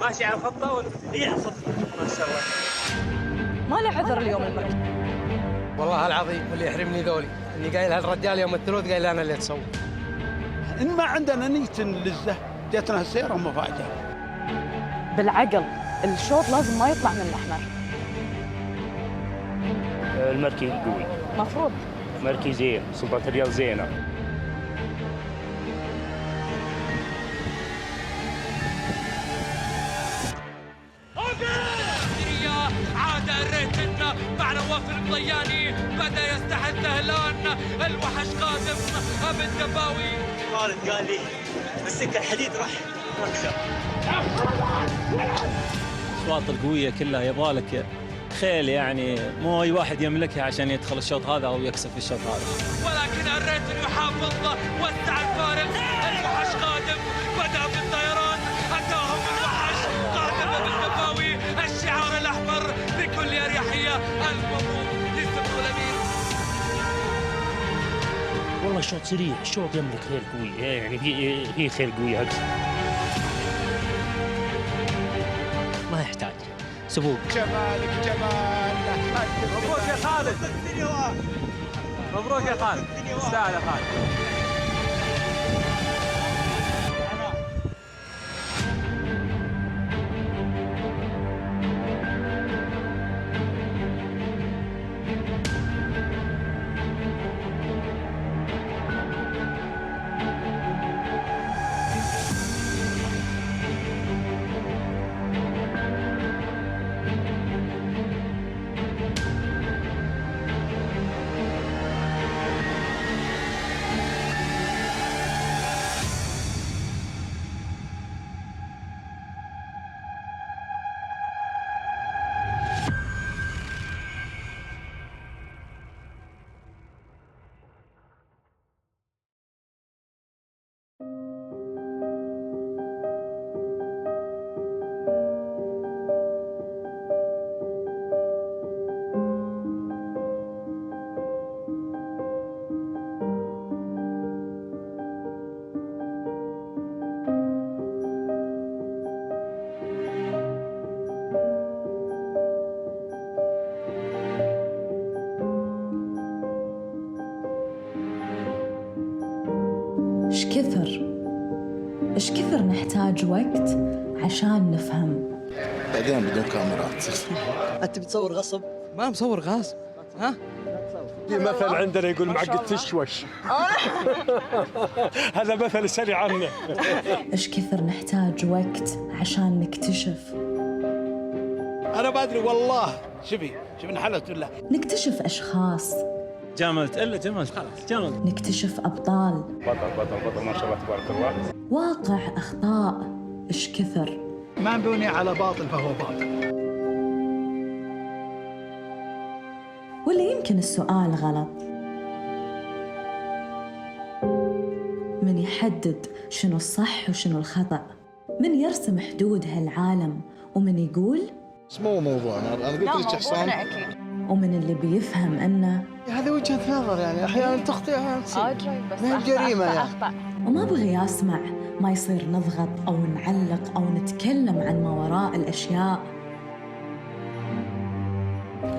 ماشي على الخطة ولا؟ إيه على الخطة ما شاء الله. ما له عذر اليوم الملك. والله العظيم اللي يحرمني ذولي اني قايل هالرجال يوم الثلوث قايل انا اللي اتصور. ان ما عندنا نية للزه جاتنا السيارة مفاجأة. بالعقل الشوط لازم ما يطلع من الأحمر. المركي قوي. مفروض. مركي زين، سلطة الرياض زينة. عاد الريتن مع نواف الضياني بدا يستحثه الان الوحش قادم ابن دباوي. خالد قال لي السكه الحديد راح نكسر. الاصوات القويه كلها يبغالك خيل، يعني مو اي واحد يملكها عشان يدخل الشوط هذا او يكسب في الشوط هذا. ولكن الريتن يحافظ وسع الفارق. الوحش قادم بدا بالطيران اتاهم الوحش قادم ابن دباوي. الشعار الاحمر بكل اريحيه. المبروك لسمو الامير. والله الشوط سريع، الشوط يملك خيل قوي، يعني في خيل قويه اكثر. ما يحتاج سبوق. جمالك جمال. مبروك يا خالد. مبروك يا خالد. تستاهل يا خالد. إيش كثر نحتاج وقت عشان نفهم. بعدين بدون كاميرات. انت بتصور غصب؟ ما مصور غاز. ها؟ في مثل عندنا يقول معقد تشوش. هذا مثل سريع عنه. إيش كثر نحتاج وقت عشان نكتشف. أنا ما أدري والله. شوفي انحلت بالله. نكتشف أشخاص. جملت الا جملت خلاص جملت. نكتشف أبطال. بطل ما شاء الله تبارك الله. واقع أخطاء. إيش كثر. ما بني على باطل فهو باطل. واللي يمكن السؤال غلط. من يحدد شنو الصح وشنو الخطأ، من يرسم حدود هالعالم، ومن يقول مو موضوعنا. انا قلت لك حسام، ومن اللي بيفهم انه هذه وجهة نظر، يعني احيانا تخطئ احيانا تصير، ما هي جريمة يعني. وما بغي يسمع ما يصير نضغط أو نعلق أو نتكلم عن ما وراء الأشياء.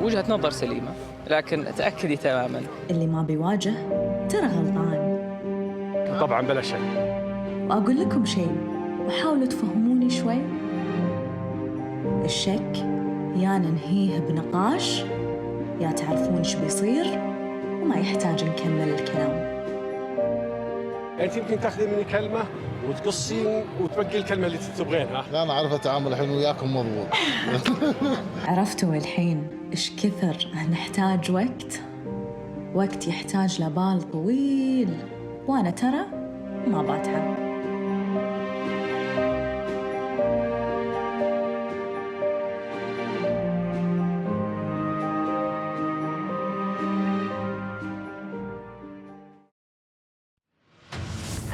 وجهة نظر سليمة، لكن تأكدي تماماً اللي ما بيواجه ترى غلطان. طبعا بلا شك. وأقول لكم شيء وحاولوا تفهموني شوي، الشك يا ننهيه بنقاش يا تعرفون ايش بيصير وما يحتاج نكمل الكلام. انت يمكن تاخذي مني كلمه وتقصين وتبقي الكلمه اللي تبغينها. لا انا عارف اتعامل الحين وياكم مضبوط. عرفتوا الحين ايش كثر نحتاج وقت يحتاج لبال طويل، وانا ترى ما بتعب.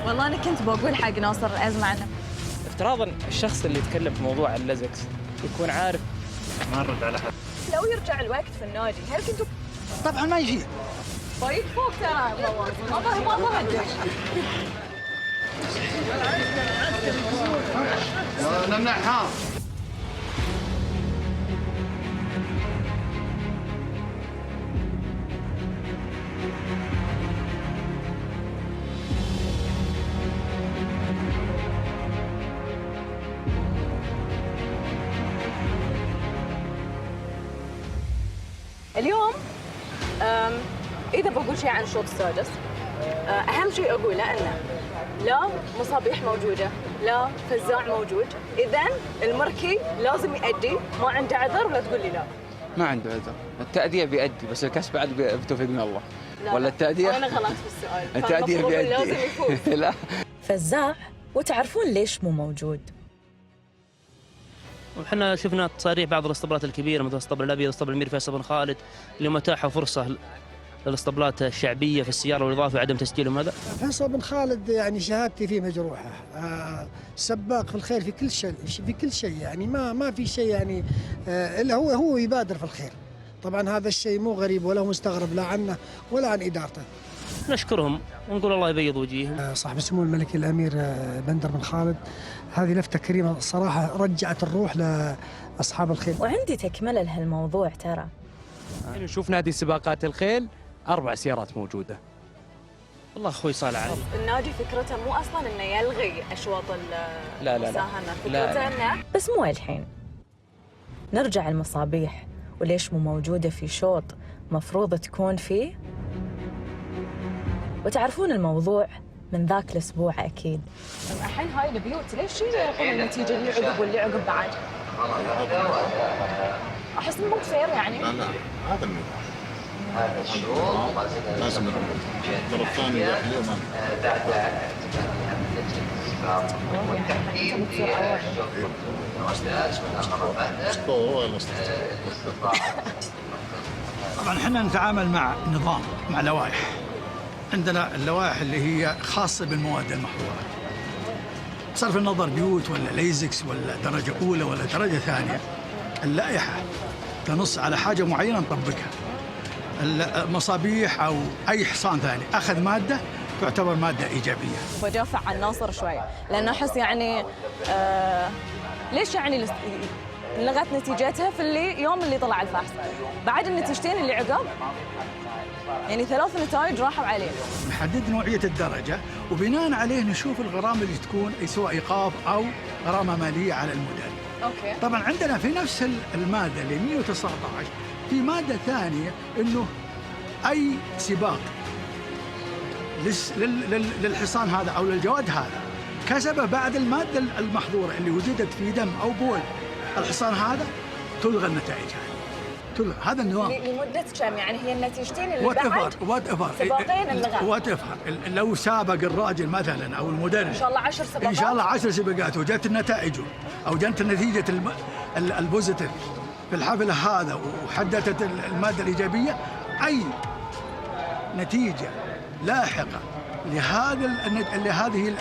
والله أنا كنت بقول حق ناصر أزمع عنه. افتراضاً الشخص اللي يتكلم في موضوع اللزكس يكون عارف. ما نرد على حد. لو يرجع الوقت في النادي هل كنتوا؟ طبعا ما يجي. طيب فوق ترى ما ظهر. نمنعها. اليوم إذا بقول شيء عن الشوط السادس، أهم شيء أقوله أنه لا مصابيح موجودة، لا فزاع موجود، إذن المركي لازم يأدي، ما عنده عذر ولا تقول لي لا. ما عنده عذر، التأدية بيأدي بس الكاس بعد بتوفيق من الله. لا ولا التأدية؟ أنا غلط في السؤال. التأدية بيأدي. لازم يفوز. لا. فزاع، وتعرفون ليش مو موجود؟ وحنا شفنا تصاريح بعض الاسطبلات الكبيره مثل الاسطبل الابيض، الاسطبل الامير فيصل بن خالد، اللي اتاحوا فرصه للاسطبلات الشعبيه في السياره والاضافه وعدم تسجيلهم. هذا فيصل بن خالد يعني شهادتي فيه مجروحة، سباق في الخير في كل شيء يعني ما في شيء يعني إلا هو يبادر في الخير. طبعا هذا الشيء مو غريب ولا مستغرب لا عنه ولا عن إدارته. نشكرهم ونقول الله يبيض وجيههم. صاحب السمو الملكي الأمير بندر بن خالد، هذه لفتة كريمة صراحة رجعت الروح لأصحاب الخيل. وعندي تكملة لهالموضوع ترى. نشوف نادي سباقات الخيل 4 سيارات موجودة. والله أخوي صالح علي. النادي فكرته مو أصلاً إنه يلغي أشواط المساهمة، فكرته إنه بس مو الحين. نرجع المصابيح وليش مو موجودة في شوط مفروض تكون فيه، وتعرفون الموضوع من ذاك الأسبوع أكيد. الحين هاي البيوت ليش يغيرون النتيجة اللي عقب واللي عقب بعد؟ أحس إنه مو فير يعني. لا هذا النظام. لازم ترى الثاني اليوم طبعا احنا نتعامل مع نظام، مع لوائح. عندنا اللوائح اللي هي خاصة بالمواد المحظورة، بصرف النظر بيوت ولا ليزكس ولا درجة أولى ولا درجة ثانية، اللائحة تنص على حاجة معينة نطبقها. المصابيح أو أي حصان ثاني أخذ مادة تعتبر مادة إيجابية. بدافع عن ناصر شوي، لأن أحس يعني ليش يعني لغت نتيجتها في يوم اللي طلع الفحص، بعد النتيجتين اللي عقب يعني 3 نتائج راحوا عليه. نحدد نوعية الدرجة وبناء عليه نشوف الغرامة اللي تكون سواء إيقاف أو غرامة مالية على المدرب. أوكي. طبعا عندنا في نفس المادة اللي 119 في مادة ثانية إنه أي سباق للحصان هذا أو للجواد هذا كسبه بعد المادة المحظورة اللي وجدت في دم أو بول الحصان هذا تلغى النتائج هذه. هذا النظام. لمدة كم يعني هي النتيجتين اللي بعد سباقين اللغة. وات ايفر لو سابق الراجل مثلا او المدرب ان شاء الله 10 سباقات، ان شاء الله 10 سباقات وجت النتائج او جت نتيجة البوزيتيف في الحفل هذا وحددت المادة الإيجابية، أي نتيجة لاحقة لهذه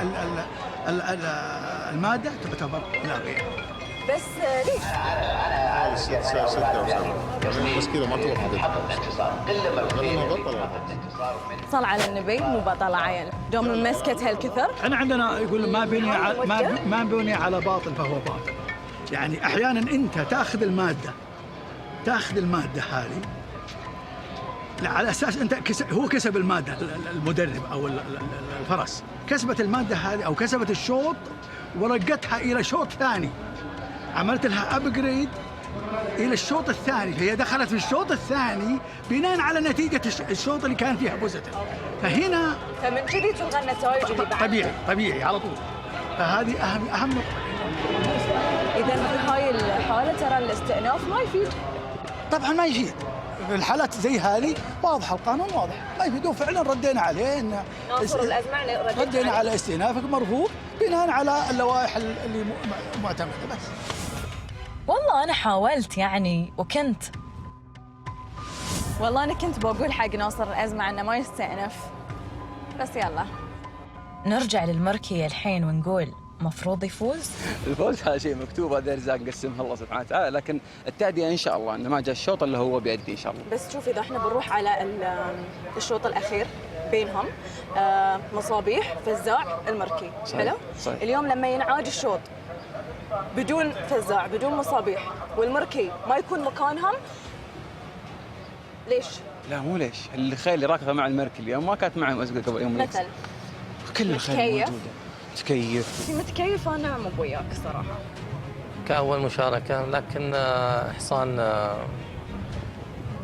المادة تعتبر لاغية. بس ليش؟ بس كذا ما توقفت. صل على النبي مو بطلع عيل دوم مسكت هالكثر. احنا عندنا يقول ما بني على باطل فهو باطل. يعني احيانا انت تاخذ الماده هذه على اساس انت هو كسب الماده، المدرب او الفرس كسبت الماده هذه او كسبت الشوط ورقتها الى شوط ثاني، عملت لها ابجريد الى الشوط الثاني، فهي دخلت في الشوط الثاني بناء على نتيجه الشوط اللي كان فيها بوزيتيف. فهنا فمن كذي تلغى النتائج اللي بعد. طبيعي على طول. فهذه اهم نقطه. اذا في هاي الحاله ترى الاستئناف ما يفيد. طبعا ما يفيد. في الحالات زي هذه واضح، القانون واضح ما يفيد، وفعلا ردينا عليه ان ناصر الازمع ردينا على استئنافك مرفوض بناء على اللوائح اللي معتمده. بس والله أنا حاولت يعني والله أنا كنت بقول حق ناصر الأزمع إنه ما يستأنف، بس يلا نرجع للمركي الحين ونقول مفروض يفوز. الفوز هذا شيء مكتوب، هذا ارزاق قسمها الله سبحانه وتعالى، لكن التأدية ان شاء الله انه ما جاء الشوط اللي هو بيأدي ان شاء الله. بس شوف اذا احنا بنروح على الشوط الاخير بينهم مصابيح فزاع المركي، حلو؟ صحيح. اليوم لما ينعاد الشوط بدون فزاع بدون مصابيح والمركي ما يكون مكانهم، ليش؟ لا مو ليش، الخيل اللي راكبه مع المركي اليوم ما كانت معهم قبل يوم مثل كل الخيل موجوده. تكيف متكيف انا مو وياك صراحه كأول مشاركة، لكن حصان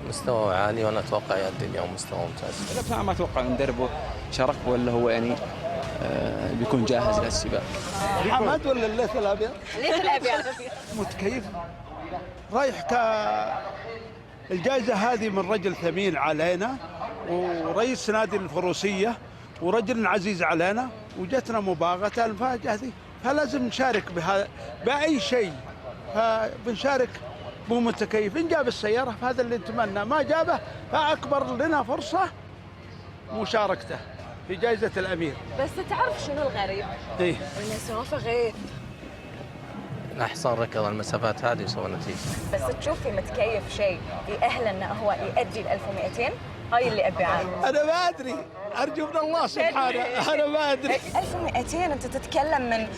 مستوى عالي وانا اتوقع يؤدي اليوم مستوى ممتاز. بس انا ما اتوقع ان مدربه شارك ولا هو يعني بيكون جاهز للسباق. حمد ولا الليث الابيض؟ الليث الابيض متكيف رايح الجائزه هذه من رجل ثمين علينا ورئيس نادي الفروسيه ورجل عزيز علينا، وجتنا مباغته المفاجاه ذي، فلازم نشارك باي شيء، فبنشارك بمتكيف. ان جاب السياره فهذا اللي نتمنى، ما جابه فاكبر لنا فرصه مشاركته في جائزه الامير. بس تعرف شنو الغريب؟ ايه المسافه غير. حصان ركض المسافات هذه وسوى نتيجه. بس تشوف في متكيف شيء يأهل انه هو يؤدي ال 1200، هاي اللي ابي اعرف. انا ما ادري، ارجو من الله سبحانه. انا ما ادري. 1200 انت تتكلم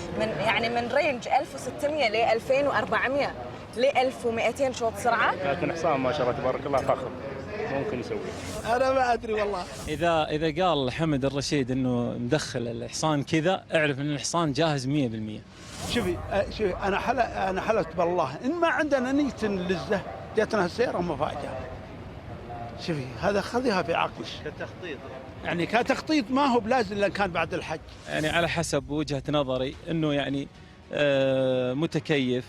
من رينج 1600 ل 2400 ل 1200 شوط سرعه. لكن حصان ما شاء الله تبارك الله فخم ممكن يسوي. انا ما ادري والله. اذا قال حمد الرشيد انه مدخل الحصان كذا، اعرف ان الحصان جاهز 100%. شوفي انا حلفت بالله ان ما عندنا نية للزه جاتنا السياره مفاجاه. شوفي هذا خذيها في عقلك كتخطيط، يعني كتخطيط ما هو بلازم الا كان بعد الحج. يعني على حسب وجهة نظري انه يعني متكيف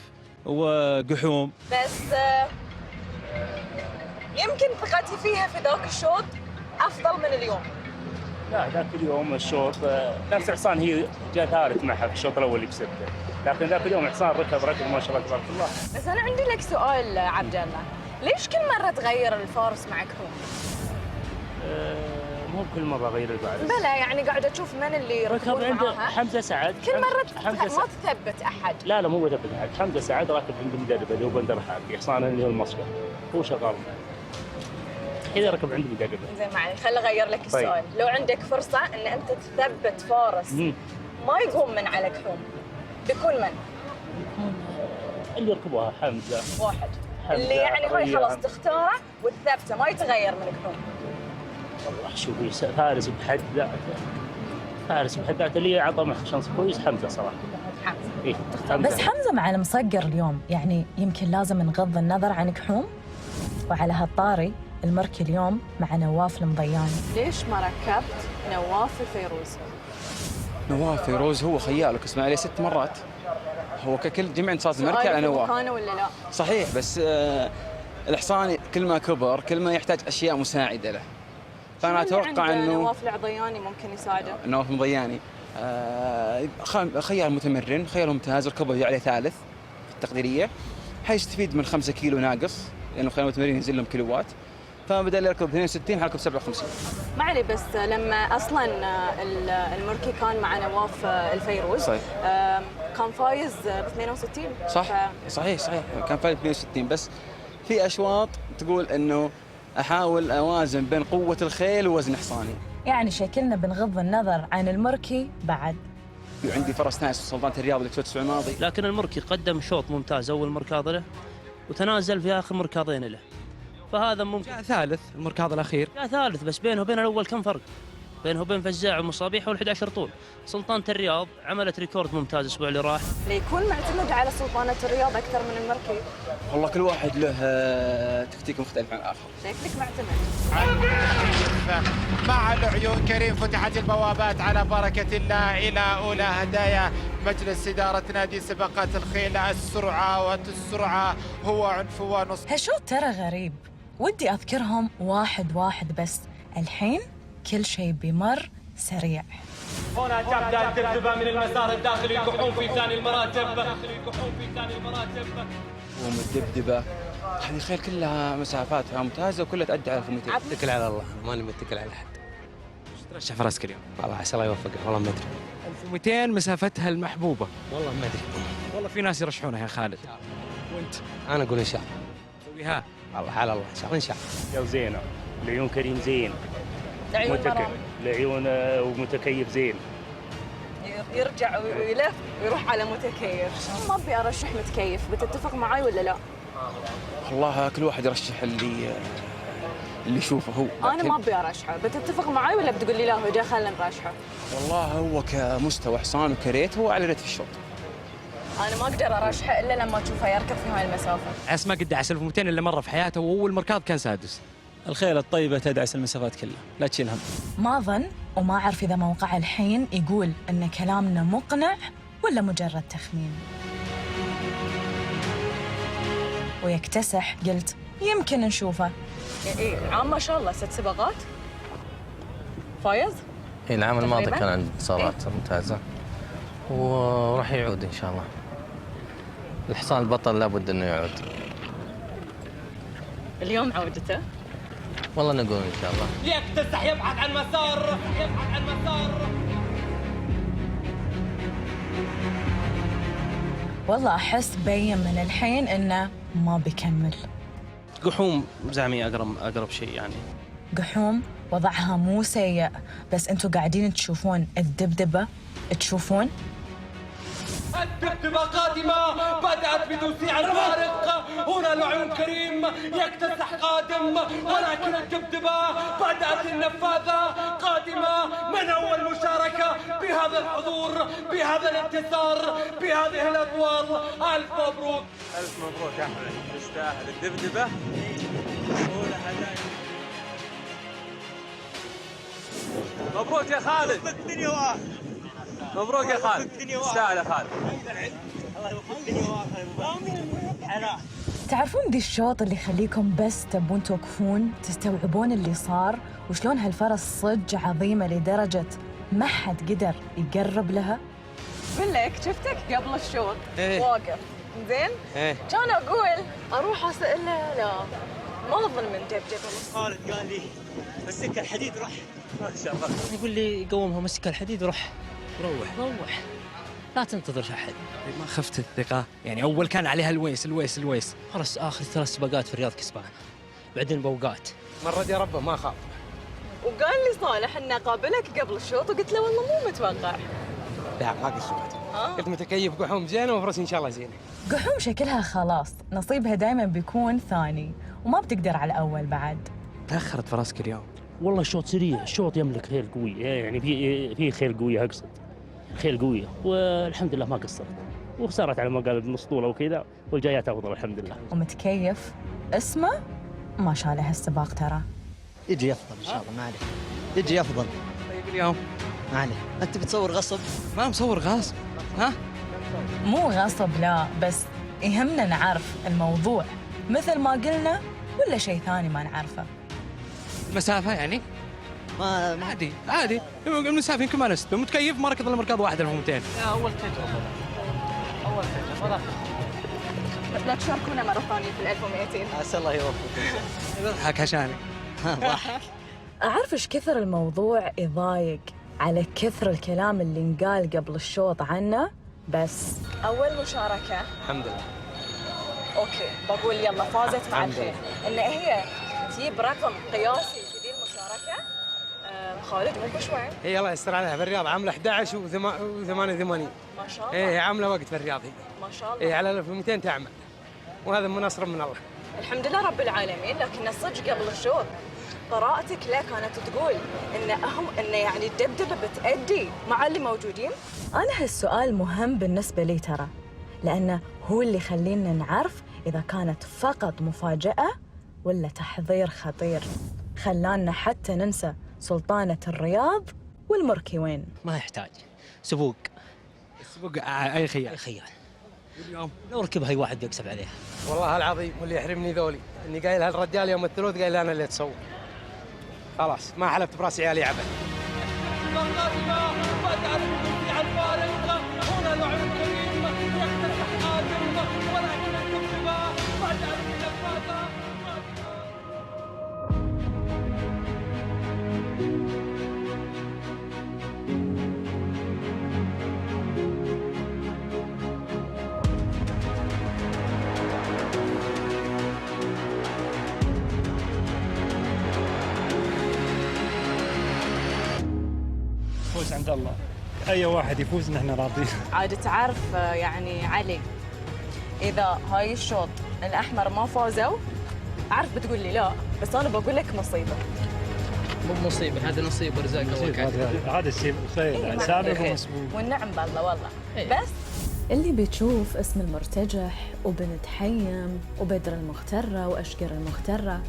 وقحوم. بس يمكن ثقتي فيها في ذاك الشوط افضل من اليوم. لا ذاك اليوم الشوط نفس حصان هي جاء ثالث معها في الشوط الاول اللي كسبته، لكن ذاك اليوم حصان ركض ما شاء الله تبارك الله. بس انا عندي لك سؤال عبد الله، ليش كل مرة تغير الفارس معك هو؟ مو كل مرة غير الفارس. بلا يعني قاعدة أشوف من اللي يركبون معاها. حمزة سعد. كل مرة ما تثبت أحد. لا مو تثبت أحد، حمزة سعد راكب عند المدرب اللي هو بندر حاكي، حصان اللي هو المصقع، هو شغال. إذا ركب عند المدرب. زين معي، خل أغير لك السؤال، طيب. لو عندك فرصة إن أنت تثبت فارس ما يقوم من على كحوم، بيكون من؟ اللي يركبوها حمزة. واحد. اللي يعني هاي خلاص تختاره وتثبته ما يتغير من كحوم. والله شوفي فارس بحد ذاته اللي عطى شانس كويس حمزة صراحة. حمزة. إيه بس حمزة مع المصقر اليوم يعني يمكن لازم نغض النظر عن كحوم. وعلى هالطاري المركي اليوم مع نواف المضياني. ليش ما ركبت نواف الفيروز؟ نواف فيروز هو خيالك اسمع عليه 6 مرات. هو ككل جميع انتصارات المركي على نواف. مكانه ولا لا؟ صحيح، بس الحصان كل ما كبر كل ما يحتاج اشياء مساعده له. فانا اتوقع انه نواف العضياني ممكن يساعده. نواف المضياني خيال متمرن، خيال ممتاز، ركبه عليه ثالث في التقديريه، حيستفيد من 5 كيلو ناقص لانه خيال متمرن ينزل لهم كيلوات. فبدأ يركض 62 حركب 57. ما علي، بس لما اصلا المركي كان مع نواف الفيروز صحيح. كان فايز ب 62. صح صحيح كان فايز 62. بس في اشواط تقول انه احاول اوازن بين قوه الخيل ووزن حصاني. يعني شكلنا بنغض النظر عن المركي بعد. وعندي فرس ثاني سلطنة الرياض اللي الأسبوع الماضي. لكن المركي قدم شوط ممتاز أول مركاض له، وتنازل في آخر مركاضين له، فهذا ممكن. جاء ثالث المركاض الأخير. جاء ثالث، بس بينه وبين الأول كم فرق؟ بينه وبين فزاع ومصابيح وال11 طول. سلطنة الرياض عملت ريكورد ممتاز الأسبوع اللي راح. ليكون معتمد على سلطنة الرياض أكثر من المركي. والله كل واحد له تكتيك مختلف عن الآخر. شكلك معتمد. مع العيون كريم فتحت البوابات على بركة الله إلى أولى هدايا مجلس إدارة نادي سباقات الخيل. السرعة هو عنفوان. هالشوط ترى غريب، ودي أذكرهم واحد واحد بس. الحين كل شيء بمر سريع. هنا تبدأ الدبدبة من المسار الداخلي. الكحوم في ثاني المراتب. الدبدبة هذه الخيل كلها مسافاتها ممتازة وكلها تؤدي على 200. اتكل على الله، ماني متكل على أحد. ترشح فراسك اليوم؟ والله عسى الله يوفقك، والله ما أدري. 1200 مسافتها المحبوبة. والله ما أدري. والله في ناس يرشحونها يا خالد. وأنت؟ أنا أقول إن شاء الله. سويها. والله على الله إن شاء الله إن شاء الله. زينة، العيون كريم زين. العيون ومتكيف زين. يرجع ويلف ويروح على متكيف. ما ابي ارشح متكيف، بتتفق معي ولا لا؟ والله كل واحد يرشح اللي يشوفه هو. انا ما ابي ارشحه، بتتفق معي ولا بتقول لي لا هو خلينا نرشحه؟ والله هو كمستوى حصان وكريت هو على ريت في الشوط. انا ما اقدر ارشحه الا لما اشوفه يركض في هاي المسافه. عس ما قد دعس 1200 الا مره في حياته، واول مركاض كان سادس. الخيل الطيبة تدعس المسافات كلها، لا تشيل هم. ما ظن وما أعرف إذا موقع الحين يقول أن كلامنا مقنع ولا مجرد تخمين. ويكتسح قلت يمكن نشوفه. إيه عام ما شاء الله 6 سباقات فايز. إيه العام الماضي كان عنده انتصارات ممتازة وراح يعود إن شاء الله. الحصان البطل لابد إنه يعود. اليوم عودته؟ والله نقول إن شاء الله. يكتسح يبحث عن مسار. والله أحس بين من الحين إنه ما بيكمل. قحوم زعمي أقرب شيء يعني. قحوم وضعها مو سيء، بس أنتوا قاعدين تشوفون الدبدبة، تشوفون الدبدبة قادمة، بدأت بتوسيع الفارق. هنا العيون كريم يكتسح قادم، ولكن الدبدبة بدأت النفاذة قادمة من أول مشاركة بهذا الحضور، بهذا الانتصار، بهذه الأطوال. ألف مبروك. ألف مبروك يا أحمد، تستاهل الدبدبة. أولى هدايا. مبروك يا خالد. مبروك يا خالد، تستاهل يا خالد. تعرفون دي الشوط اللي يخليكم بس تبون توقفون تستوعبون اللي صار وشلون هالفرس صج عظيمة لدرجة ما حد قدر يقرب لها. قل لك شفتك قبل الشوط واقف زين. كان اقول اروح اساله لا ما اظن من دبدبه. خالد قال لي مسك الحديد روح. ما شاء الله. يقول لي قومها مسك الحديد وروح. روح لا تنتظر أحد. ما خفت الثقة يعني. أول كان عليها الويس. خلاص آخر 3 سباقات في الرياض كسبان، بعدين بوقات. من رضي ربه ما خاف. وقال لي صالح انه قابلك قبل الشوط وقلت له والله مو متوقع. لا ما قلت. قلت متكيف قحوم زينة وفرس إن شاء الله زينة. قحوم شكلها خلاص نصيبها دائما بيكون ثاني وما بتقدر على الأول بعد. تأخرت فراسك اليوم. والله الشوط سريع، الشوط يملك خيل قوية، يعني في خيل قوية أقصد، خيل قوية، والحمد لله ما قصرت وخسرت على ما قال بنص طولة وكذا، والجايات أفضل الحمد لله. ومتكيف اسمه ما شاء له السباق ترى. يجي أفضل إن شاء الله، ما عليه. يجي أفضل. طيب اليوم ما عليه. أنت بتصور غصب؟ ما مصور غصب. ها؟ مو غصب لا، بس يهمنا نعرف الموضوع مثل ما قلنا ولا شيء ثاني ما نعرفه. المسافة يعني؟ ما عادي. المسافة يمكن ما نسبه. متكيف ما ركض الا مركض واحد 1200. أول تجربة. لا تشاركونا مرة ثانية في 1200. عسى الله يوفقك. يضحك عشاني. ضحك. أعرف إيش كثر الموضوع يضايق على كثر الكلام اللي انقال قبل الشوط عنه، بس اول مشاركه الحمد لله. اوكي بقول يلا فازت مع الحمد الخير ان هي تجيب رقم قياسي في ذي المشاركه. خالد مو بشوي. هي الله يستر عليها في الرياض عامله 11 و88. ما شاء الله. هي عامله وقت في الرياض هي. ما شاء الله. هي على 1200 تعمل، وهذا مناصر من الله. الحمد لله رب العالمين. لكن الصدق قبل الشوط قراءتك له كانت تقول ان يعني الدبدبه بتأدي مع اللي موجودين. أنا هالسؤال مهم بالنسبة لي ترى، لأنه هو اللي يخلينا نعرف إذا كانت فقط مفاجأة ولا تحضير خطير، خلانا حتى ننسى سلطانة الرياض والمركي وين. ما يحتاج سبوق. السبوق اي خيال. اي خيال. اليوم لو ركبها اي واحد بيكسب عليها. والله العظيم واللي يحرمني ذولي اني قايل هالرجال يوم الثلوث قايل انا اللي اتصور. خلاص ما حلفت براس عيالي عبد. هنا لعب كريم يكتسح حازم ولكن الانتباه بعد ان فاز. فوز عند الله، اي واحد يفوز نحن راضيين. عاد تعرف يعني علي، اذا هاي الشوط الاحمر ما فازوا اعرف بتقول لي لا، بس انا بقول لك مصيبه. مو مصيبه، هذا نصيب ورزاق الله. هذا الشيء خير سابق ومسبوق. والنعم بالله والله. بس اللي بتشوف اسم المرتجح وبنت حيم وبدر المغترة وأشقر المغترة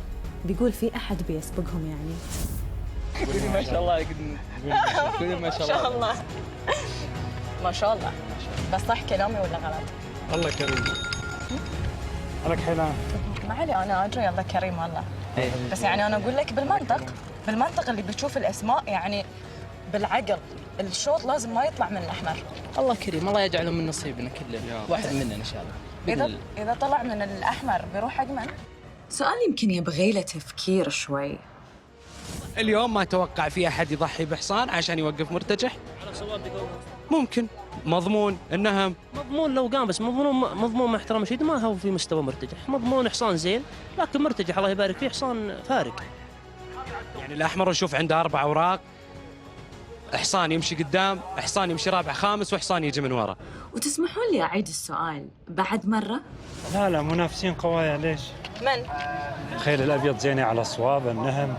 بيقول في أحد بيسبقهم يعني. قولي ما شاء الله. قولي ما شاء الله. ما شاء الله. بس صح كلامي ولا غلط؟ الله كريم. لك حيلان. ما علي انا ادري الله كريم والله. بس يعني انا اقول لك بالمنطق اللي بتشوف الاسماء يعني بالعقل الشوط لازم ما يطلع من الاحمر. الله كريم، الله يجعله من نصيبنا كلنا، واحد مننا ان شاء الله. اذا طلع من الاحمر بيروح حق من؟ سؤال يمكن يبغي له تفكير شوي. اليوم ما اتوقع في احد يضحي بحصان عشان يوقف مرتجح. على صواب ممكن مضمون النهم. مضمون لو قام، بس مضمون مع احترام شديد ما هو في مستوى مرتجح. مضمون حصان زين، لكن مرتجح الله يبارك فيه حصان فارق. يعني الاحمر نشوف عنده 4 اوراق، حصان يمشي قدام، حصان يمشي رابع خامس، وحصان يجي من ورا. وتسمحون لي أعيد السؤال بعد مرة؟ لا منافسين قوايا. ليش؟ من؟ الخيل الابيض زينه على صواب، النهم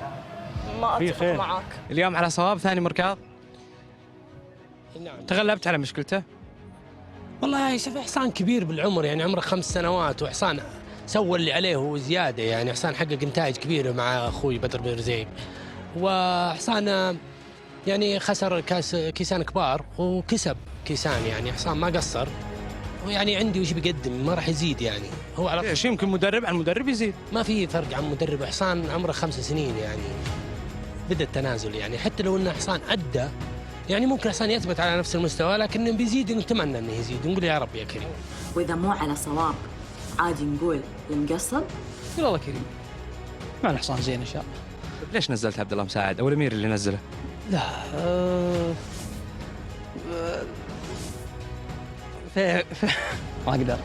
ما اتفق معاك. اليوم على صواب ثاني مركاض. نعم. تغلبت على مشكلته؟ والله شوف حصان كبير بالعمر، يعني عمره 5 سنوات، وحصان سوى اللي عليه وزياده، يعني حصان حقق نتائج كبيره مع اخوي بدر بن رزيق، وحصان يعني خسر كيسان كبار وكسب كيسان، يعني حصان ما قصر، ويعني عندي وش بيقدم ما راح يزيد، يعني هو على ايش يمكن مدرب عن مدرب يزيد، ما في فرق عن مدرب. حصان عمره 5 سنين يعني بدا التنازل، يعني حتى لو انه حصان ادى يعني ممكن حصان يثبت على نفس المستوى، لكن بيزيد نتمنى انه يزيد، نقول يا رب يا كريم. واذا مو على صواب عادي نقول المقصب. والله كريم مع الحصان زين ان شاء الله. ليش نزلت عبد الله مساعد او الامير اللي نزله؟ لا ما اقدر.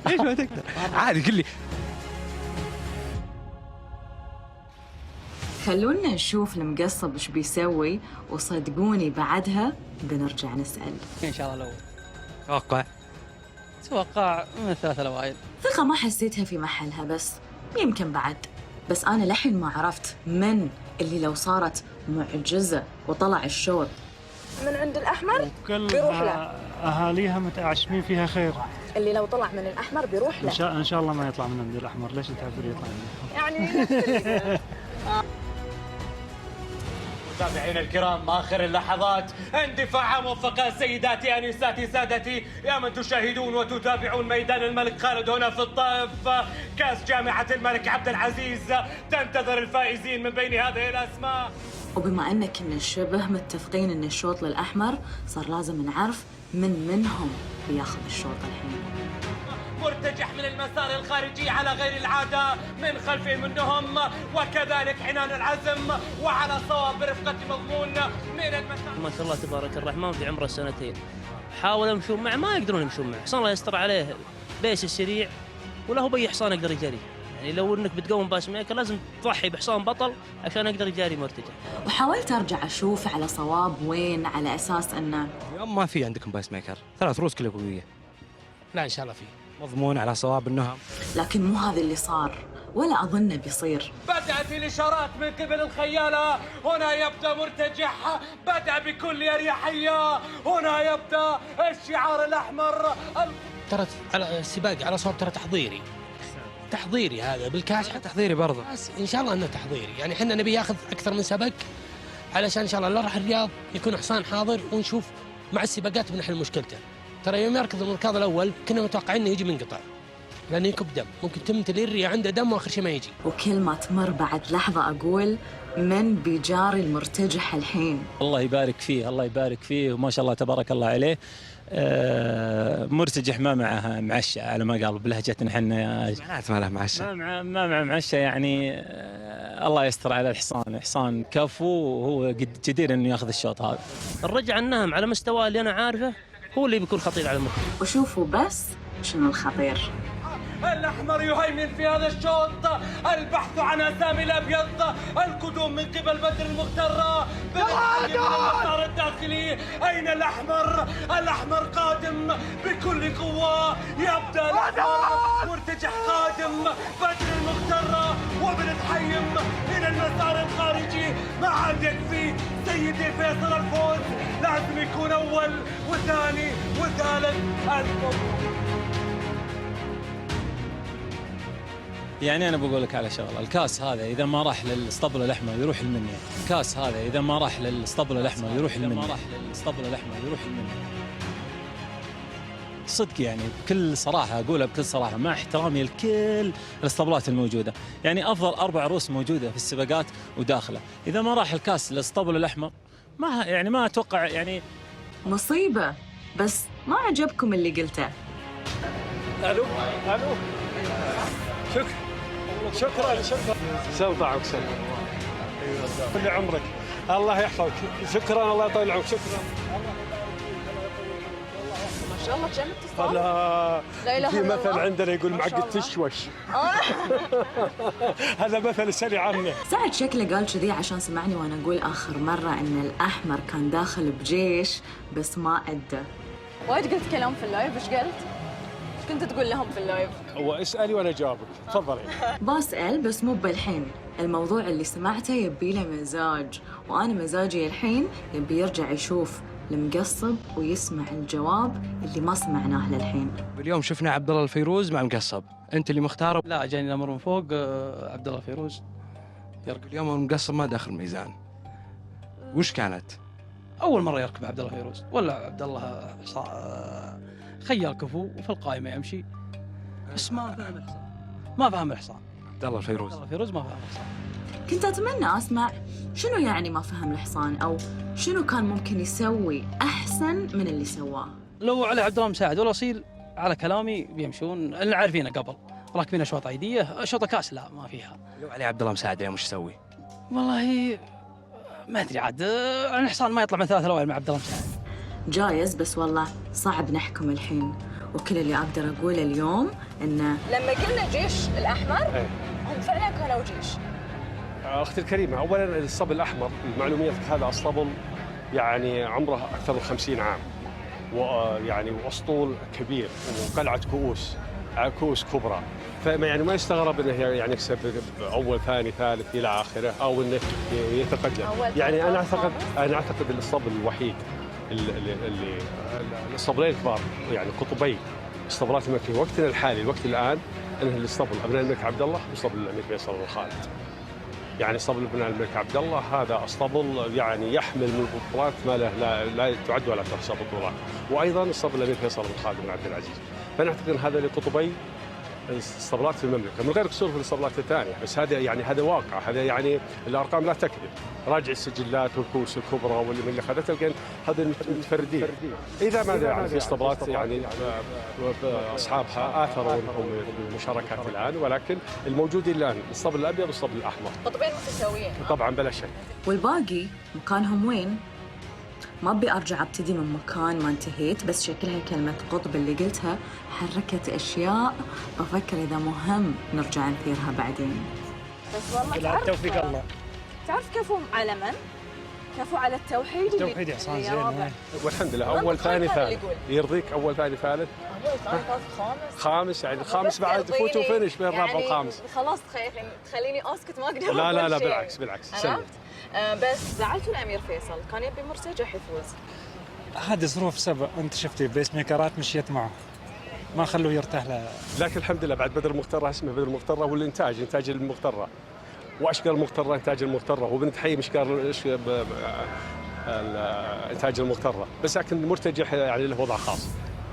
ليش ما تقدر؟ عادي قل لي. خلونا نشوف المقصب ايش بيسوي، وصدقوني بعدها بنرجع نسأل. ان شاء الله. لو توقع من 3 الأوائل. ثقة ما حسيتها في محلها، بس يمكن بعد. بس أنا لحين ما عرفت من اللي لو صارت معجزة وطلع الشوط من عند الأحمر بيروح له. أهاليها متعشمين فيها خير. اللي لو طلع من الأحمر بيروح له. إن شاء الله ما يطلع من عند الأحمر. ليش أنت عارف يطلع منه؟ يعني متابعينا الكرام، آخر اللحظات، اندفاع موفقة سيداتي أنساتي سادتي، يا من تشاهدون وتتابعون ميدان الملك خالد هنا في الطائف. كأس جامعة الملك عبد العزيز تنتظر الفائزين من بين هذه الأسماء. وبما أن كنا شبه متفقين أن الشوط للأحمر، صار لازم نعرف من منهم بياخذ الشوط الحين. مرتجح من المسار الخارجي على غير العادة، من خلفه منهم، وكذلك عنان العزم وعلى صواب برفقة مضمون من المسار. ما شاء الله تبارك الرحمن في عمره سنتين، حاولوا يمشون معه ما يقدرون يمشون معه، حصان الله يستر عليه بيس السريع ولا هو بي حصان يقدر يجري. يعني لو انك بتقوم باس ميكر لازم تضحي بحصان بطل عشان يقدر يجاري مرتجع. وحاولت ارجع اشوف على صواب وين، على اساس انه اليوم ما في عندكم باس ميكر، 3 روس كلها قويه. لا ان شاء الله في مضمون على صواب النهم، لكن مو هذا اللي صار ولا اظنه بيصير. بدأت الإشارات من قبل الخيالة، هنا يبدأ مرتجح، بدأ بكل أريحية، هنا يبدأ الشعار الأحمر. ترى على السباق على صواب ترى تحضيري هذا بالكاش، تحضيري برضه ان شاء الله انه تحضيري. يعني احنا نبي ياخذ اكثر من سبق علشان ان شاء الله لا راح الرياض يكون حصان حاضر، ونشوف مع السباقات بنحل مشكلته. ترى يوم يركض المركاض الاول كنا متوقعين انه يجي منقطع لانه يكب دم، ممكن تمتلي الريا عنده دم واخر شيء ما يجي. وكل ما تمر بعد لحظه اقول من بيجاري المرتجح الحين. الله يبارك فيه، الله يبارك فيه، وما شاء الله تبارك الله عليه. مرتجح ما معه معشة على ما قالوا بلهجتنا احنا. معناته ما له معشة، ما مع معشة يعني. الله يستر على الحصان، حصان كفو وهو جدير انه ياخذ الشوط هذا. الرجع النهم على مستوى اللي انا عارفه هو اللي بيكون خطير على المركب. وشوفوا بس شنو الخطير. الأحمر يهيمن في هذا الشوط، البحث عن أسامي الأبيض، القدوم من قبل بدر المغترة بالعالي من المسار الداخلي. أين الأحمر؟ الأحمر قادم بكل قوة، يبدأ الأحمر مرتجح قادم، بدر المغترة وابن تحيم من المسار الخارجي. ما عاد يكفي سيدي فيصل الفوز، لازم يكون أول وثاني وثالث. يعني أنا بقول لك على شغلة، الكاس هذا إذا ما راح للاسطبل الأحمر يروح المنيا، الكاس هذا إذا ما راح للاسطبل الأحمر يروح المنيا، صدق يعني بكل صراحة أقولها بكل صراحة مع احترامي لكل الاسطبلات الموجودة، يعني أفضل 4 عروس موجودة في السباقات وداخله، إذا ما راح الكاس للاسطبل الأحمر ما أتوقع يعني. مصيبة، بس ما عجبكم اللي قلته. ألو شكرا سوف طعمك سلام. كل عمرك الله يحفظك. شكرا، الله يطول عمرك. شكرا. ما شاء الله جنة تصطاد. لا في مثل عندنا يقول معقد تشوش. هذا مثل سري عنه. سعد شكله قال كذي عشان سمعني وانا اقول اخر مرة ان الاحمر كان داخل بجيش بس ما ادى. وايد قلت كلام في اللايف، ايش قلت؟ كنت تقول لهم في اللايف؟ هو اسألي وانا جاوبك، تفضلي. بسأل بس مو بالحين، الموضوع اللي سمعته يبي له مزاج، وانا مزاجي الحين يبي يرجع يشوف المقصب ويسمع الجواب اللي ما سمعناه للحين. اليوم شفنا عبد الله الفيروز مع مقصب، انت اللي مختاره؟ لا جاني الامر من فوق. عبد الله الفيروز يركب اليوم، المقصب ما داخل الميزان. وش كانت؟ اول مره يركب عبد الله الفيروز ولا عبد الله خيال كفو وفي القائمه يمشي، بس ما فهم الحصان، ما فهم الحصان. عبد الله الفيروز ما فهم الحصان. كنت اتمنى اسمع شنو يعني ما فهم الحصان، او شنو كان ممكن يسوي احسن من اللي سواه. لو على عبد الله مساعد ولا اصيل على كلامي بيمشون، اللي عارفينه قبل راكبين اشواط عيديه، اشواط كاس لا ما فيها. لو علي عبد الله مساعد اليوم وش يسوي؟ والله ما ادري عاد، الحصان ما يطلع من 3 الاوائل مع عبد الله مساعد. جايز، بس والله صعب نحكم الحين، وكل اللي اقدر اقوله اليوم انه لما قلنا جيش الاحمر هم فعلا كانوا جيش. اختي الكريمه، اولا الاسطبل الاحمر معلوميتك هذا اسطبل يعني عمره اكثر من 50 عام، ويعني واسطول كبير وقلعه كؤوس كبرى، فما يعني ما يستغرب انه يعني يكسب اول ثاني ثالث الى اخره، او انه يتقدم. يعني انا اعتقد الاسطبل الوحيد اللي الاسطبلين الكبار يعني قطبي اسطبلات الملك في وقتنا الحالي، الوقت الان، انه الاسطبل ابناء الملك عبد الله واسطبل الامير فيصل بن خالد. يعني اسطبل ابناء الملك عبد الله هذا اسطبل يعني يحمل من البطولات ما له لا تعد ولا تحصى بطولات، وايضا اسطبل الامير فيصل بن خالد بن عبد العزيز. فانا اعتقد ان هذا لقطبي الاسطبلات في المملكه، من غير قصور في الاسطبلات الثانيه، بس هذا يعني هذا واقع، هذا يعني الارقام لا تكذب. راجع السجلات والكؤوس الكبرى واللي من اللي اخذتها تلقين هذا متفردين. اذا ما يعني في اسطبلات يعني اصحابها اثروا انهم المشاركات الان، ولكن الموجودين الان الاسطبل الابيض والاسطبل الاحمر. قطبين متساويين. طبعا بلا شك. والباقي مكانهم وين؟ ما أبي أرجع أبتدي من مكان ما انتهيت، بس شكلها كلمة قطب اللي قلتها حركت أشياء بفكر إذا مهم نرجع نثيرها بعدين. بس والله بالله توفيق الله. تعرف كفو على من؟ كفو على التوحيد. التوحيد إحسان زين. والحمد لله أول ثاني ثالث. يرضيك أول ثاني ثالث؟ أول ثاني ثالث خامس يعني الخامس بعد فوت وفينش بين الرابع والخامس. خلاص تخليني أسكت ما أقدر. لا بالعكس. بس زعلتوا الأمير فيصل، كان يبي مرتجح يفوز. هذه ظروف سبق، أنت شفتي بيس ميكرات مشيت معه، ما خلوه يرتاح له. لكن الحمد لله بعد بدر المغترة اسمه بدر المغترة، والإنتاج إنتاج المغترة، وأشقر المغترة إنتاج المغترة، وبنت حي مشقار إنتاج المغترة، بس لكن المرتجح يعني له وضع خاص.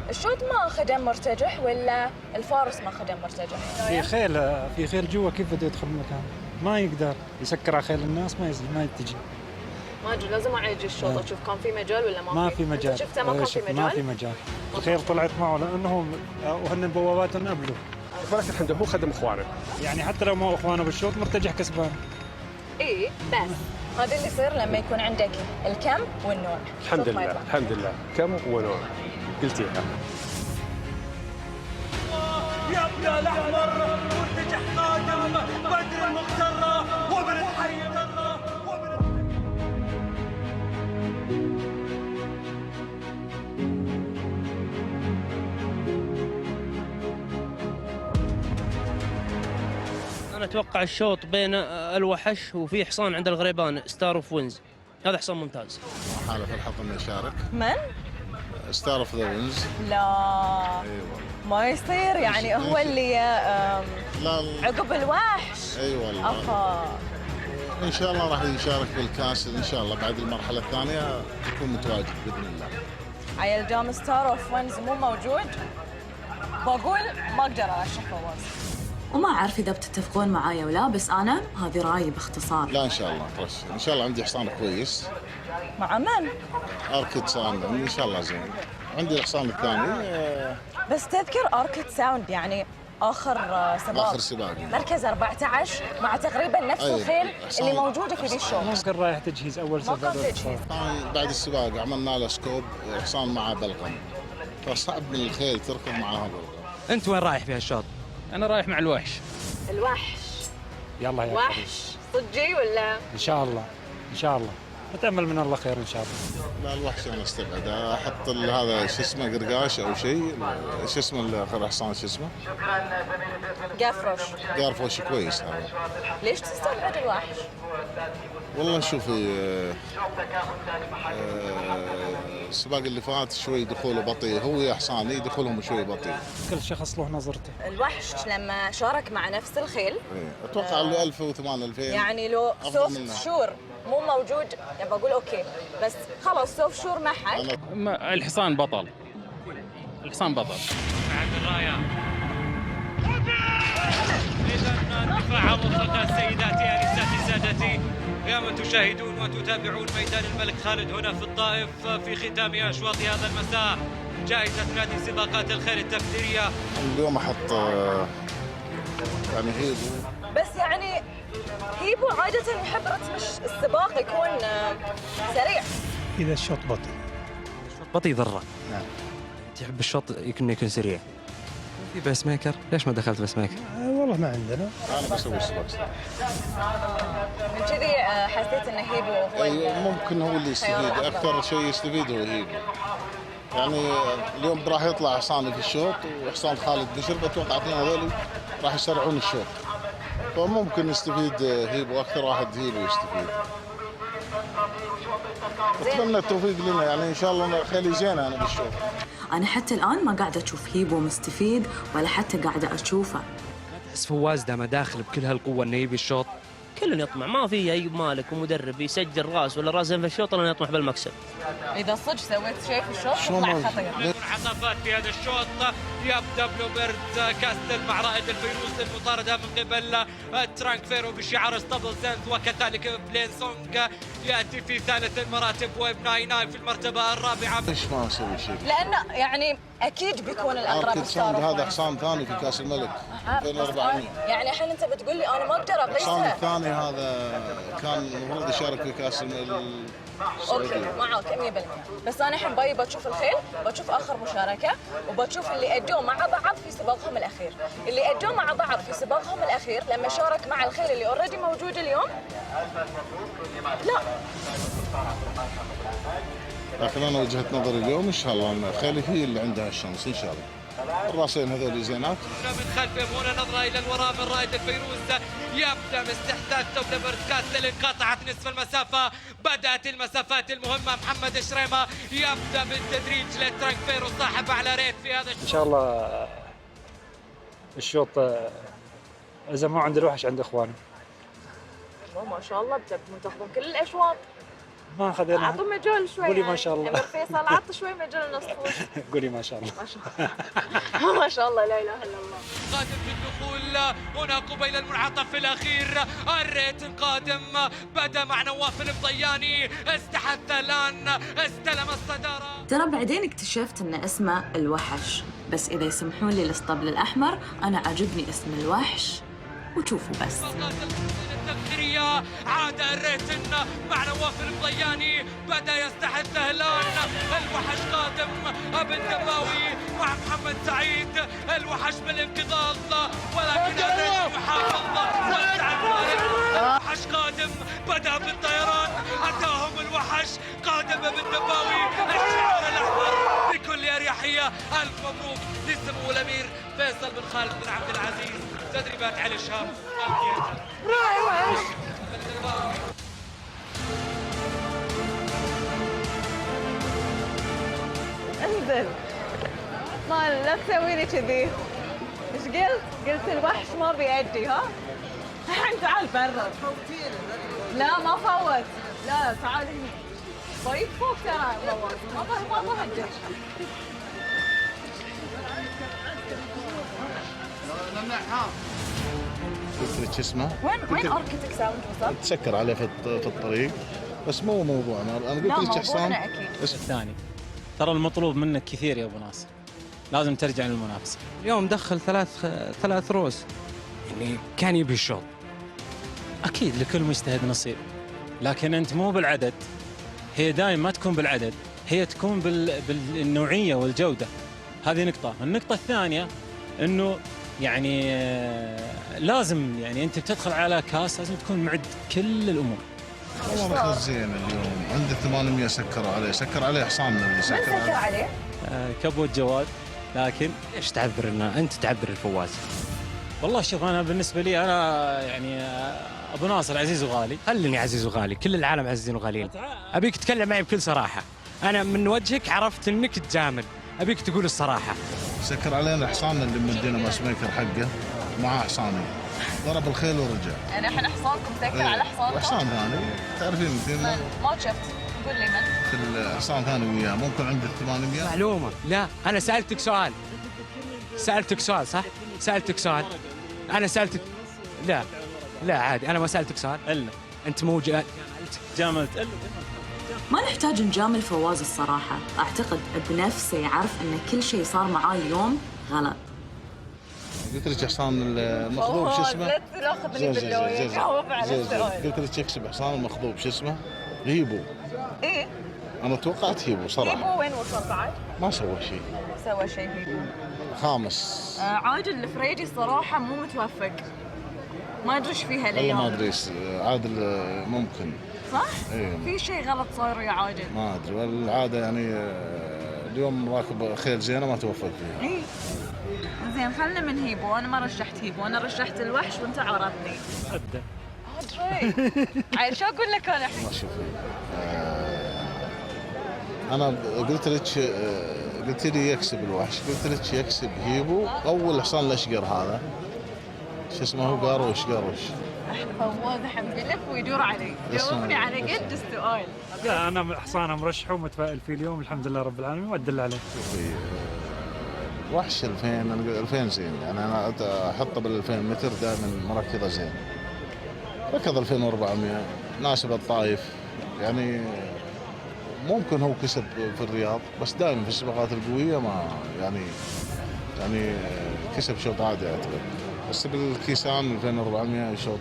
الشوط ما خدم مرتجح ولا الفارس ما خدم مرتجح؟ في خيل جوا، كيف بده يدخل المكان؟ ما يقدر يسكر على خيل الناس، ما تجي. ما ادري لازم اعيد الشوط اشوف كان في مجال ولا ما في مجال. شفته ما كان في مجال. ما في مجال. الخيل طلعت معه لانه وهن بواباتهم قبله. ولكن الحمد لله هو خدم اخوانه. يعني حتى لو ما اخوانه بالشوط مرتجح كسبان. اي بس هذا اللي يصير لما يكون عندك الكم والنوع. الحمد لله كم ونوع قلتيها. يبقى الاحمر مرتجح قادم بدر المغترة وبنت حي. أنا أتوقع الشوط بين الوحش وفي حصان عند الغريبان ستار اوف وينز، هذا حصان ممتاز. حاله في الحلقه انه يشارك. من؟ ستار اوف ذا وينز. لا ما يصير يعني هو اللي لا عقب الوحش. اي والله. ان شاء الله راح يشارك بالكاس ان شاء الله بعد المرحله الثانيه يكون متواجد باذن الله. عيل دام ستار اوف وينز مو موجود بقول ما اقدر ارشح فواز. وما أعرف إذا بتتفقون معايا ولا، بس أنا هذه رأيي باختصار. لا إن شاء الله ترش، إن شاء الله عندي حصان كويس. مع من؟ أركيد ساوند إن شاء الله زين. عندي الحصان الثاني. بس تذكر أركيد ساوند يعني آخر سباق مركز 14 مع تقريبا نفس الخيل اللي موجودة في ذي الشوط. ما كان رايح تجهيز أول سباق. ما كان تجهيز. بعد السباق عملنا له سكوب حصان معه بلغم، فصعب من الخيل تركض معها بلغم. أنت وين رايح في هالشوط؟ أنا رايح مع الوحش. الوحش. يلا يا وحش صجي ولا؟ إن شاء الله. نتأمل من الله خير إن شاء الله. لا الوحش أنا استبعد، أحط هذا شو اسمه قرقاش أو شيء، شو اسمه الآخر حصان شو اسمه؟ قارفوش كويس هذا. ليش تستبعد الوحش؟ والله شوفي السباق اللي فات شوي دخوله بطيء، هو يا حصاني دخولهم شوي بطيء. كل شخص له نظرته. الوحش لما شارك مع نفس الخيل اتوقع له 1000 و8000 يعني لو سوفت شور مو موجود يعني بقول اوكي، بس خلاص سوفت شور ما حد. الحصان بطل. بعد الرايه. اذا دفاع مطلقه سيداتي انساتي سادتي، كما تشاهدون وتتابعون ميدان الملك خالد هنا في الطائف في ختام اشواط هذا المساء. جائزة نادي سباقات الخيل التقديرية. اليوم احط يعني هيبو، بس يعني هيبو عادة يحب رتم السباق يكون سريع. إذا الشوط بطيء ضره. نعم. تحب الشوط يكون سريع. في بيس ميكر، ليش ما دخلت بيس ميكر؟ والله ما عندنا. انا بسوي السباق. من كذي حسيت ان هيبو هو ممكن هو اللي يستفيد اكثر شيء، يستفيد هو هيبو. يعني اليوم راح يطلع حصاني في الشوط وحصان خالد بشر، بتوقع اثنين هذول راح يسرعون الشوط، فممكن يستفيد هيبو، اكثر واحد هيبو يستفيد. اتمنى التوفيق لنا يعني ان شاء الله خلي زينه انا بالشوط. أنا حتى الآن ما قاعدة أشوف هيبو مستفيد ولا حتى قاعدة أشوفه. ما تحس فواز دام داخل بكل هالقوة إنه يبي الشوط؟ كل يطمع، ما في اي مالك ومدرب يسجل راس ولا راسين في الشوط الا يطمح بالمكسب. اذا صدق سويت شيء في الشوط تطلع خطير. منعطفات في هذا الشوط، يبدا بلوبرت كاستل مع رائد الفيروز، المطارده من قبل ترانك فيرو بشعار ستابل سنت، وكذلك بلين سونغ ياتي في ثالث المراتب، وابناي ناي في المرتبه الرابعه. ليش ما نسوي شيء؟ لانه يعني اكيد بيكون الاقرب ستار. هذا حصان ثاني في كاس الملك 2400. يعني الحين انت بتقول لي انا ما اقدر اقيسها. الحصان الثاني هذا كان المفروض يشارك في كاس اوكي معك 100%، بس انا الحين باي بتشوف الخيل، بتشوف اخر مشاركه، وبتشوف اللي ادوا مع بعض في سباقهم الاخير، اللي ادوا مع بعض في سباقهم الاخير لما شارك مع الخيل اللي اوريدي موجود اليوم. لا لكن انا وجهه نظري اليوم ان شاء الله ان خيلي هي اللي عندها الشمس ان شاء الله. الراسين هذول زينات. من خلفهم هنا نظره الى الوراء من رائد الفيروز، يبدا باستحداث لوبرت كاستل، انقطعت نصف المسافه، بدات المسافات المهمه. محمد شريمه يبدا بالتدريج لترانك فيرو صاحب اعلى ريت في هذا ان شاء الله الشوط اذا ما عند الوحش عند اخوانه. ما شاء الله بتاخذون كل الاشواط. ما اخذنا. اعطوا مجال شوي. قولي ما شاء الله. امير فيصل عط شوي مجال نصفوش. قولي ما شاء الله. ما شاء الله. ما شاء الله لا اله الا الله. قادم في الدخول هنا قبيل المنعطف الاخير، الريت قادم، بدا مع نواف البضياني، استحث الان، استلم الصداره. ترى بعدين اكتشفت ان اسمه الوحش، بس اذا يسمحون لي الاسطبل الاحمر انا عجبني اسم الوحش وشوفوا بس. التذكيرية عاد الريتن مع نواف البضياني، بدا يستحث الان، الوحش قادم ابن دباوي مع محمد سعيد، الوحش بالانقضاض ولكن الريتن يحافظ وسع الفارق. الوحش قادم، بدا بالطيران، اتاهم الوحش قادم ابن دباوي، الشعار الاحمر بكل اريحيه. الف مبروك لسمو الامير فيصل بن خالد بن عبد العزيز، تدريبات علي شهاب. انزل ما لا تسوي لي كذي. ايش قلت؟ قلت الوحش ما بيأدي. ها الحين تعال برا. لا ما فوت، لا تعال هنا. طيب فوق ترى ما بهجر. قلت لك اسمه؟ وين اركتك ساوند وصل؟ تسكر عليه في الطريق، بس مو موضوعنا. انا قلت لك حصان الثاني. ترى المطلوب منك كثير يا ابو ناصر، لازم ترجع للمنافسه. اليوم دخل ثلاث روس، يعني كان يبي الشوط. اكيد لكل مجتهد نصيب، لكن انت مو بالعدد، هي دائما ما تكون بالعدد، هي تكون بالنوعيه والجوده. هذه نقطه. النقطه الثانيه انه يعني لازم يعني انت بتدخل على كاس لازم تكون معد كل الامور. والله ماخذ زين اليوم، عنده 800 سكر عليه حصاننا اللي سكر عليه. كبوة جواد. لكن ايش تعبر انت تعبر الفواز؟ والله شوف انا بالنسبه لي انا يعني ابو ناصر عزيز وغالي. خليني عزيز وغالي، كل العالم عزيزين وغاليين. ابيك تتكلم معي بكل صراحه، انا من وجهك عرفت انك تجامل، ابيك تقول الصراحه. سكر علينا حصاننا اللي مدينا ماس ميكر حقه مع حصاني، ضرب الخيل ورجع. يعني الحين حصانكم سكر على حصانكم؟ حصان ثاني تعرفين انت؟ ما شفت. قول لي من؟ الحصان ثاني وياه، ممكن عنده 800. معلومه. لا انا سالتك سؤال صح؟ سالتك سؤال. انا سالتك. لا عادي، انا ما سالتك سؤال. الا انت مو جاملت. ما نحتاج نجامل فواز الصراحة، أعتقد بنفسه يعرف أن كل شيء صار معاه اليوم غلط. قلت لك حصان المخضوب شو اسمه؟ لا تاخذني باللوية، جاوب على السؤال. قلت لك يكسب حصان المخضوب شو اسمه؟ هيبو. ايه؟ أنا توقعت هيبو صراحة. هيبو وين وصل بعد؟ ما سوى شيء. سوى شيء هيبو. خامس. عادل الفريدي صراحة مو متوفق. ما أدري إيش فيها الأيام. والله ما أدري عادل ممكن. صح؟ ايه. في شيء غلط صاير يا عادل. ما ادري والعاده يعني اليوم راكب خيل زينه ما توفق فيها. اي زين خلنا من هيبو، انا ما رشحت هيبو، انا رشحت الوحش وانت عرفتني. ابدا. ادري. عيل شو اقول لك انا الحين؟ ما شوفي. انا قلت لي يكسب الوحش، قلت لك يكسب هيبو. اول حصان الاشقر هذا شو اسمه هو؟ قاروش. فواز الحين بيلف ويدور علي، جاوبني على قد السؤال. لا انا حصانه مرشح ومتفائل فيه اليوم الحمد لله رب العالمين وادل عليه. وحش 2000 زين، يعني انا احطه بال 2000 متر دائما مركضه زين. ركض 2400 ناسب الطايف، يعني ممكن هو كسب في الرياض بس دائما في السباقات القويه ما يعني كسب شوط عادي اعتقد، بس بالكيسان 2400 شوط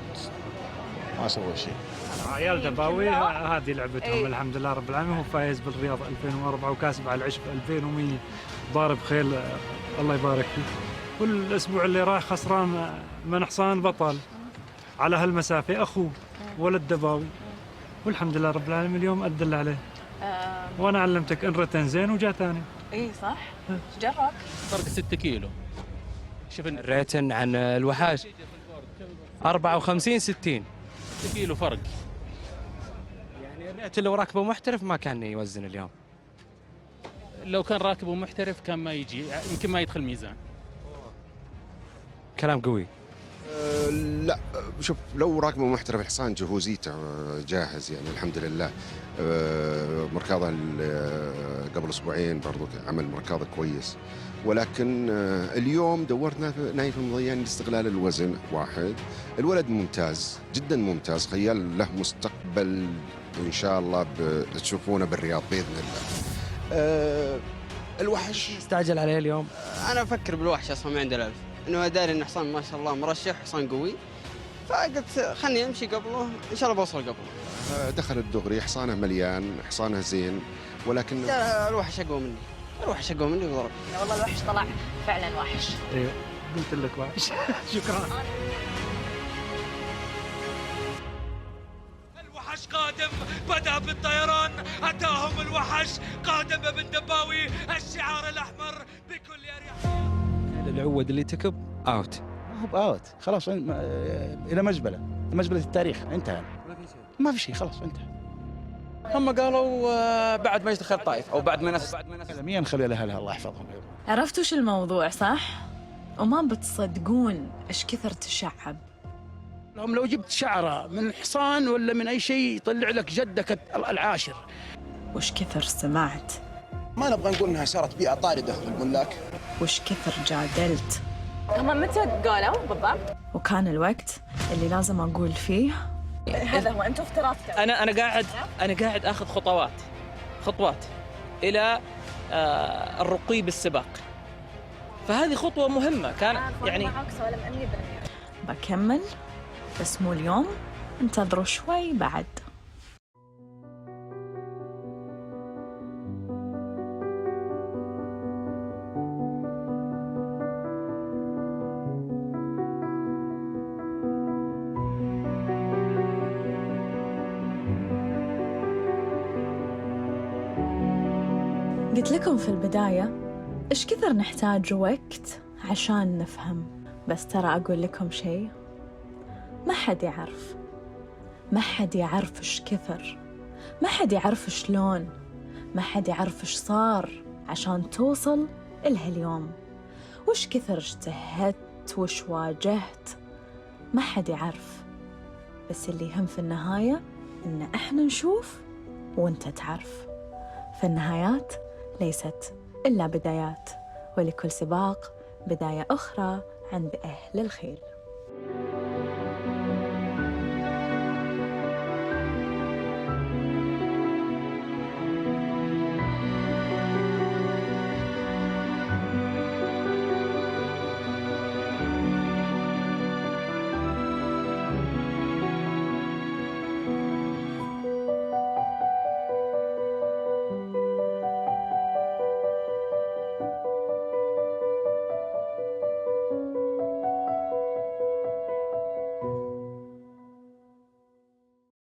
ما سوى شيء. عيال دباوي هذه لعبتهم الحمد لله رب العالمين. هو فايز بالرياض 2004 وكاسب على العشب 2100، ضارب خيل الله يبارك فيه. والاسبوع اللي راح خسران من حصان بطل على هالمسافه اخوه ولد دباوي، والحمد لله رب العالمين اليوم ادل عليه. وانا علمتك ان رتن زين وجاء ثاني. اي صح، جرب. فرق 6 كيلو. شوف الريتن عن الوحاش 54 60 6 كيلو فرق. يعني الريتن لو راكبه محترف ما كان يوزن اليوم. لو كان راكبه محترف كان ما يجي، يمكن ما يدخل ميزان. كلام قوي. لا شوف، لو راكبه محترف الحصان جهوزيته جاهز يعني الحمد لله. مركاضه قبل اسبوعين برضو عمل مركاضه كويس، ولكن اليوم دورنا نايف المضيان لاستغلال الوزن. واحد، الولد ممتاز جدا ممتاز، خيال له مستقبل ان شاء الله تشوفونه بالرياض باذن الله. الوحش استعجل عليه اليوم. انا افكر بالوحش اصلا ما عنده الالف، انه داري ان حصان ما شاء الله مرشح، حصان قوي، فقلت خلني امشي قبله ان شاء الله بوصل قبله. دخل الدغري، حصانه مليان، حصانه زين، ولكن لا الوحش اقوى مني، الوحش اقوى مني وضرب. والله الوحش طلع فعلا وحش. ايوه قلت لك وحش. شكرا. الوحش قادم، بدأ بالطيران، أتاهم الوحش قادم ابن دباوي، الشعار الأحمر بكل أريحية. العود اللي تكب اوت. ما هو باوت، خلاص الى مزبله التاريخ انتهى. ما في شيء خلاص انتهى. هم قالوا بعد ما يدخل الطائف او بعد ما ينافس مين خلي اهلها الله يحفظهم. عرفتوا وش الموضوع صح؟ وما بتصدقون ايش كثر تشعب. لو جبت شعره من حصان ولا من اي شيء يطلع لك جدك العاشر. وش كثر سمعت. ما نبغى نقول انها صارت بيئه طارده للملاك. وش كثر جادلت. هم متى قالوا بالضبط؟ وكان الوقت اللي لازم اقول فيه هذا هو. انتم افتراضكم. انا قاعد اخذ خطوات الى الرقي بالسباق، فهذه خطوه مهمه كان يعني. بكمل بس مو اليوم، انتظروا شوي بعد. قلت لكم في البداية إيش كثر نحتاج وقت عشان نفهم، بس ترى أقول لكم شيء، ما حد يعرف إيش كثر، ما حد يعرف شلون، ما حد يعرف إيش صار عشان توصل إلها اليوم، وش كثر اجتهدت وش واجهت، ما حد يعرف. بس اللي يهم في النهاية إن إحنا نشوف وإنت تعرف. فالنهايات ليست إلا بدايات، ولكل سباق بداية أخرى عند أهل الخيل.